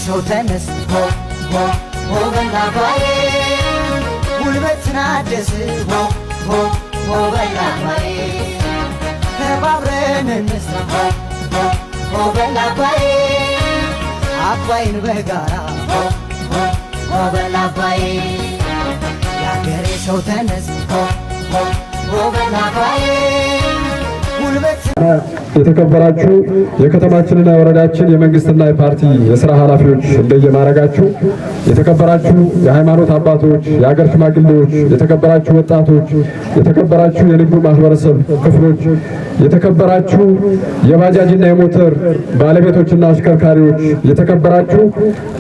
ሰው ተነስ ሆ ሆ ሆ በላባዬ ጉልበትና ደስ ሆ ሆ ሆ በላባዬ ተባብረን እንስራ ሆ ሆ ሆ በላባዬ አባይን በጋራ ሆ ሆ ሆ በላባዬ ያገሬ ሰው ተነስ ሆ ሆ ሆ በላባዬ የተከበራችሁ የከተማችንና የወረዳችን የመንግስትና የፓርቲ የሥራ ኃላፊዎች እንደየማረጋችሁ፣ የተከበራችሁ የሃይማኖት አባቶች፣ የሀገር ሽማግሌዎች፣ የተከበራችሁ ወጣቶች፣ የተከበራችሁ የንግዱ ማህበረሰብ ክፍሎች፣ የተከበራችሁ የባጃጅና የሞተር ባለቤቶችና አሽከርካሪዎች፣ የተከበራችሁ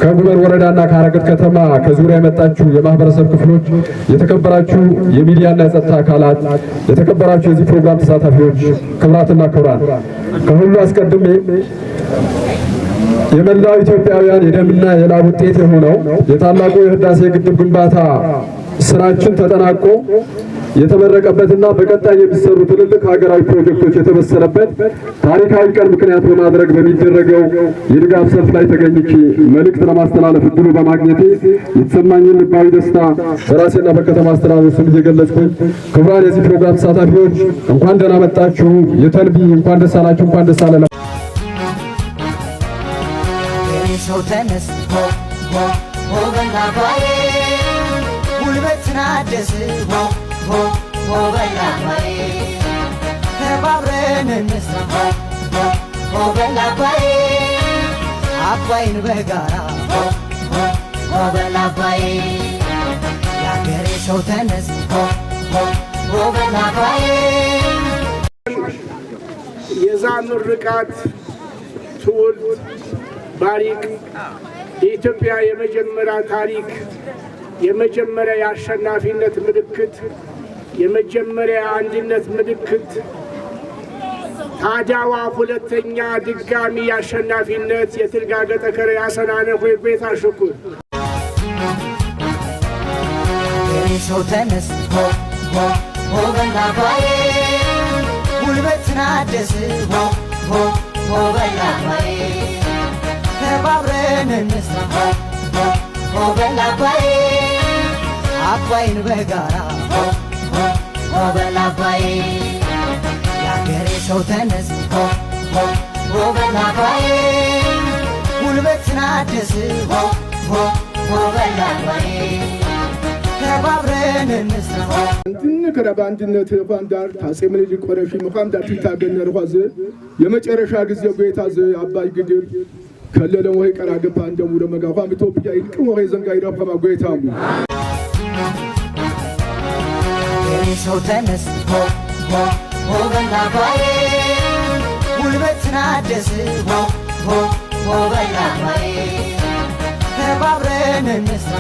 ከጉመር ወረዳና ከአረገት ከተማ ከዙሪያ የመጣችሁ የማህበረሰብ ክፍሎች፣ የተከበራችሁ የሚዲያና የጸጥታ አካላት፣ የተከበራችሁ የዚህ ፕሮግራም ተሳታፊዎች፣ ክብራትና ክብራን፣ ከሁሉ አስቀድሜ የመላው ኢትዮጵያውያን የደምና የላብ ውጤት የሆነው የታላቁ የህዳሴ ግድብ ግንባታ ስራችን ተጠናቆ የተመረቀበትና በቀጣይ የሚሰሩ ትልልቅ ሀገራዊ ፕሮጀክቶች የተበሰረበት ታሪካዊ ቀን ምክንያት በማድረግ በሚደረገው የድጋፍ ሰልፍ ላይ ተገኝቼ መልእክት ለማስተላለፍ እድሉ በማግኘቴ የተሰማኝን ልባዊ ደስታ በራሴና በከተማ አስተዳደሩ ስም እየገለጽኩኝ ክቡራን የዚህ ፕሮግራም ተሳታፊዎች እንኳን ደህና መጣችሁ። የተንቢ እንኳን ደስ አላችሁ፣ እንኳን ደስ አለን። ሰው ተነስ ሆ ሆ ሆ በላባዬ ጉልበትና ደስ ሆ ሆ ሆ በላባዬ ተባብረን እንስራ ሆ ሆ ሆ በላባዬ አባይን በጋራ ሆ ሆ ሆ በላባዬ ያገሬ ሰው ተነስ ሆ ሆ ሆ በላባዬ የዛን ምርቃት ትውልድ ባሪክ የኢትዮጵያ የመጀመሪያ ታሪክ የመጀመሪያ የአሸናፊነት ምልክት የመጀመሪያ አንድነት ምልክት ታዲያዋ ሁለተኛ ድጋሚ የአሸናፊነት የትልጋገጠ ከረ ያሰናነ ሆይ ቤት አሽኩር ሰው ተነስ ሆ ሆ ሆ በላባዬ ጉልበትና ደስ ሆ ሆ ሆ በላባዬ ተባብረን እንስራ ሆ ሆ ሆ በላባዬ አባይን በጋራ ሆ ሆ ሆ በላባዬ ያገሬ ሰው ተነስ ሆ ሆ ሆ በላባዬ ጉልበትና ደስ ሆ ሆ ሆ በላባዬ ተባብረን እንስራ እንከራ በአንድነት ፋንዳር ታጼ ምኒልክ ቆረሺ መካምዳር ትታገነር ኋዘ የመጨረሻ ጊዜ ጎይታዘ አባይ ግድብ ከለለም ወይ ቀራ ገባ እንደሙ ለመጋፋም ኢትዮጵያ ይልቅም ወይ ዘንጋ ይራፈማ ጎይታሙ ሰው ተነስ ሆ ሆ ሆ በላባዬ ጉልበትና ደስ ሆ ሆ ሆ በላባዬ ተባብረን እንስራ